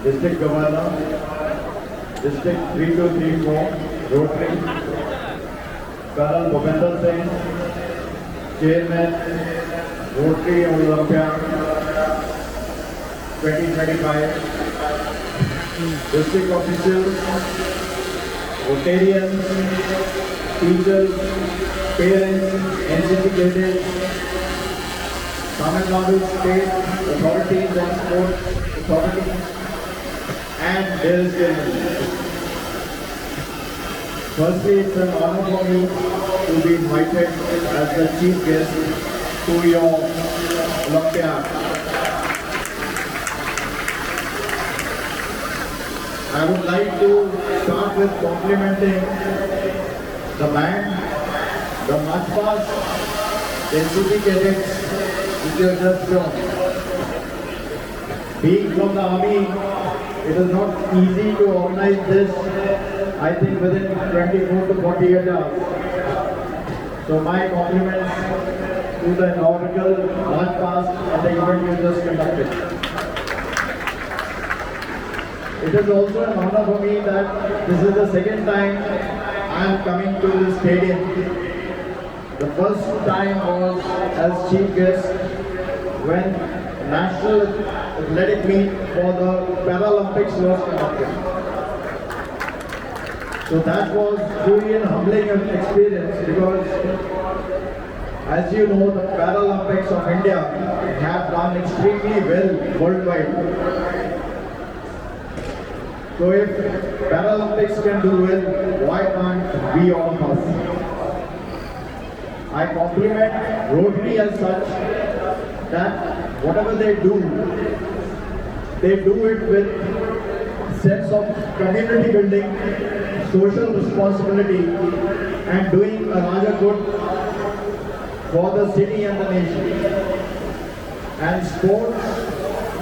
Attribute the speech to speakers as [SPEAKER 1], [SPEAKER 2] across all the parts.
[SPEAKER 1] District Governor, District 3234, Rotary, Colonel Bhupinder Singh, Chairman, Rotary Olympia 2025, District Officials, Rotarians, teachers, parents, NCC cadets, Tamil Nadu State Authorities and Sports Authorities, and their children. Firstly, it's an honor for me to be invited as the chief guest to your Olympiad. I would like to start with complimenting the band, the march past, the NCC cadets which you have just shown. Being from the army, it is not easy to organize this, I think within 24 to 48 hours. So my compliments to the inaugural march past and the event you just conducted. It is also an honor for me that this is the second time I am coming to this stadium. The first time was as chief guest when National Athletic Meet for the Paralympics was conducted. So that was truly an humbling experience because as you know, the Paralympics of India have done extremely well worldwide. So if Paralympics can do well, why can't we all of us? I compliment Rotary as such that whatever they do it with sense of community building, social responsibility, and doing a larger good for the city and the nation. And sports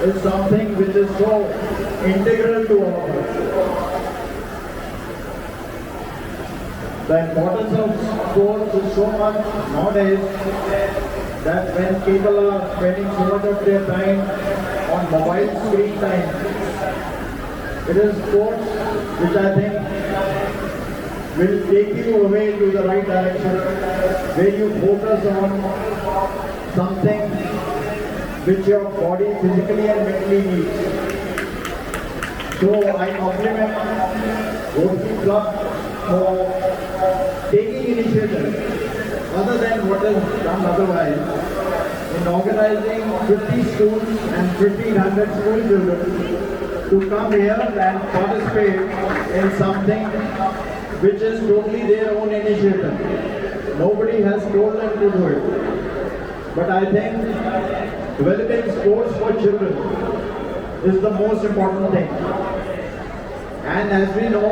[SPEAKER 1] is something which is so integral to all of us. The importance of sports is so much nowadays that when people are spending so much of their time on mobile screen time, it is sports which I think will take you away to the right direction, where you focus on something which your body physically and mentally needs. So I compliment Rotary Club for taking initiative other than what is done otherwise in organizing 50 schools and 1500 school children to come here and participate in something which is totally their own initiative. Nobody has told them to do it. But I think developing sports for children is the most important thing. And as we know,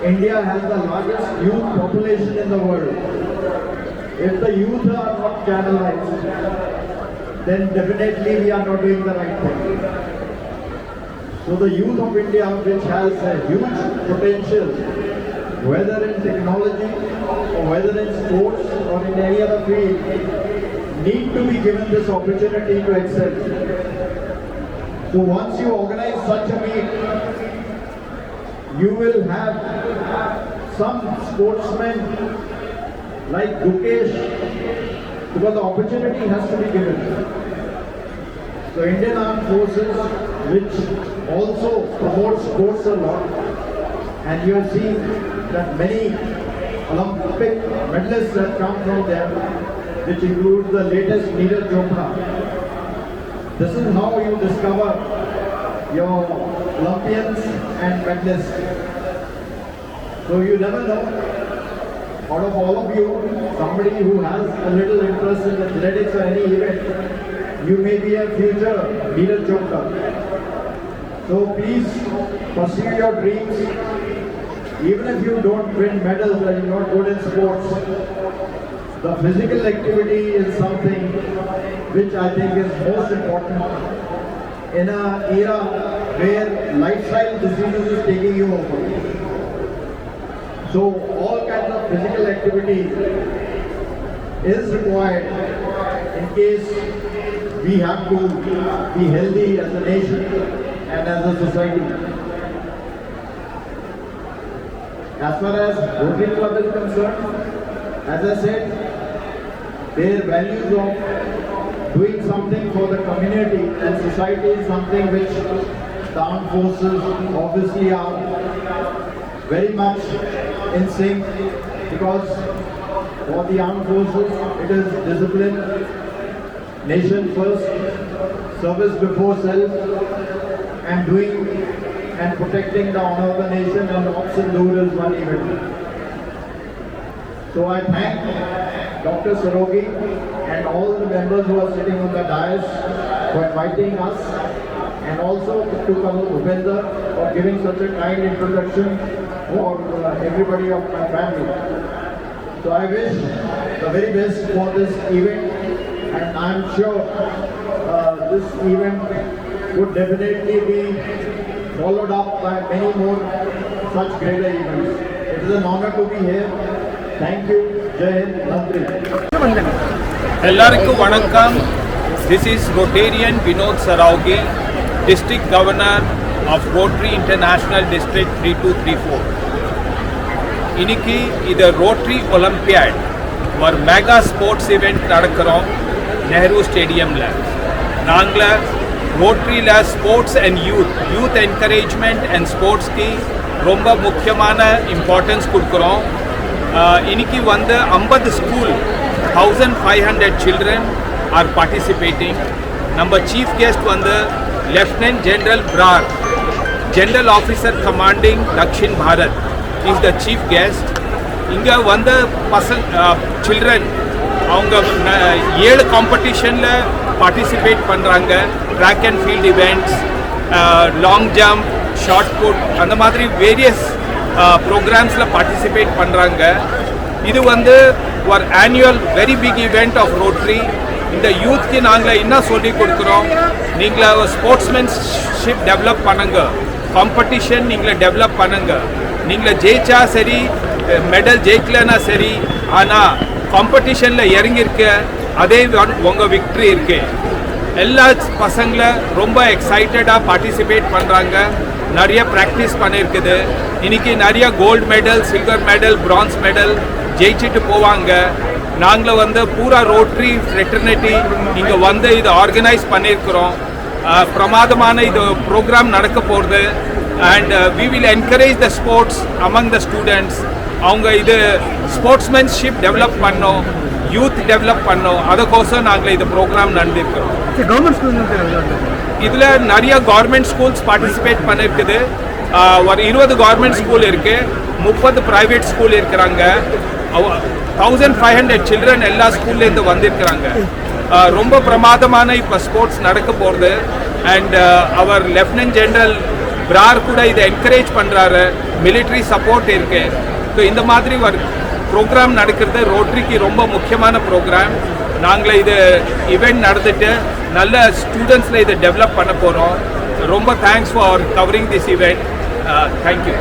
[SPEAKER 1] India has the largest youth population in the world. If the youth are not channelized, then definitely we are not doing the right thing. So the youth of India, which has a huge potential, whether in technology or whether in sports or in any other field, need to be given this opportunity to excel. So once you organize such a meet, you will have some sportsmen like Gukesh, because the opportunity has to be given. So Indian Armed Forces, which also promotes sports a lot, and you have seen that many Olympic medalists have come from there, which includes the latest Neeraj Chopra. This is how you discover your Olympians and medalists. So you never know, out of all of you, somebody who has a little interest in athletics or any event, you may be a future Neeraj Chopra. So please pursue your dreams. Even if you don't win medals or you're not good in sports, the physical activity is something which I think is most important in an era where lifestyle diseases is taking you over. So all kinds of physical activity is required in case we have to be healthy as a nation and as a society. As far as Rotary Club is concerned, as I said, their values of doing something for the community and society is something which the armed forces obviously are very much in sync, because for the armed forces it is discipline, nation first, service before self, and doing and protecting the honor of the nation, and ops and do is one event. So I thank Dr. Sarogi and all the members who are sitting on the dais for inviting us, and also to Colonel Bhupender for giving such a kind introduction for everybody of my family. So I wish the very best for this event, and I am sure this event would definitely be followed up by many more such greater events. It is an honor to be here. Thank you. Jai Hind. Nandri.
[SPEAKER 2] எல்லாருக்கும் வணக்கம். This is Rotarian Vinod Saraugi, District Governor of Rotary International District 3234. இன்னைக்கு இது Rotary olympiad ஒரு mega sports event நடக்கிறோம் நெஹ்ரு ஸ்டேடியமில். நாங்கள் ரோட்டரியில் sports and youth encouragement and ஸ்போர்ட்ஸ்க்கு ரொம்ப முக்கியமான இம்பார்ட்டன்ஸ் கொடுக்குறோம். இன்னைக்கு வந்து 50 ஸ்கூல் 1500 children are participating. நம்ம சீஃப் கெஸ்ட் வந்து lieutenant general Brar, general officer commanding Dakshin Bharat is the chief guest. இங்கே வந்து சில்ட்ரன் அவங்க 7 காம்படிஷனில் பார்ட்டிசிபேட் பண்ணுறாங்க. Track and field events, long jump, shot put, அந்த மாதிரி வேரியஸ் ப்ரோக்ராம்ஸில் பார்ட்டிசிபேட் பண்ணுறாங்க. இது வந்து ஒரு annual very big event of Rotary. இந்த யூத்க்கு நாங்கள் என்ன சொல்லி கொடுக்குறோம், நீங்கள் ஸ்போர்ட்ஸ்மேன்ஷிப் டெவலப் பண்ணுங்க, காம்படிஷன் நீங்கள் டெவலப் பண்ணுங்க. நீங்கள் ஜெயிச்சா சரி, மெடல் ஜெயிக்கலன்னா சரி, ஆனால் காம்படிஷனில் இறங்கியிருக்க அதே உங்கள் விக்ட்ரி இருக்கு. எல்லா பசங்களை ரொம்ப எக்ஸைட்டடாக பார்ட்டிசிபேட் பண்ணுறாங்க. நிறைய ப்ராக்டிஸ் பண்ணியிருக்குது. இன்றைக்கி நிறைய gold medal, silver medal, bronze medal ஜெயிச்சுட்டு போவாங்க. நாங்கள் வந்து பூரா ரோட்டரி ஃப்ரெட்டர்னிட்டி இங்கே வந்து இதை ஆர்கனைஸ் பண்ணியிருக்கிறோம். பிரமாதமான இது ப்ரோக்ராம் நடக்க போகிறது. And we will encourage the sports among the students. அவங்க இது ஸ்போர்ட்ஸ்மேன்ஷிப் டெவலப் பண்ணோம், யூத் டெவலப் பண்ணோம். அதுக்கோசம் நாங்கள் இது ப்ரோக்ராம் நடந்திருக்கிறோம். இதில் நிறைய கவர்மெண்ட் ஸ்கூல்ஸ் பார்ட்டிசிபேட் பண்ணியிருக்குது. ஒரு 20 கவர்மெண்ட் ஸ்கூல் இருக்குது, 30 ப்ரைவேட் ஸ்கூல் இருக்கிறாங்க. 1500 சில்ட்ரன் எல்லா ஸ்கூல்லேருந்து வந்திருக்கிறாங்க. ரொம்ப பிரமாதமான இப்போ ஸ்போர்ட்ஸ் நடக்க போகிறது. And our lieutenant general Brar கூட இதை என்கரேஜ் பண்ணுறாரு. மிலிட்ரி சப்போர்ட் இருக்கு. ஸோ இந்த மாதிரி ஒரு ப்ரோக்ராம் நடக்கிறது ரோட்டரிக்கு ரொம்ப முக்கியமான ப்ரோக்ராம். நாங்கள் இது இவெண்ட் நடந்துட்டு நல்ல ஸ்டூடெண்ட்ஸில் இதை டெவலப் பண்ண போகிறோம். ரொம்ப thanks for covering this event. Thank you.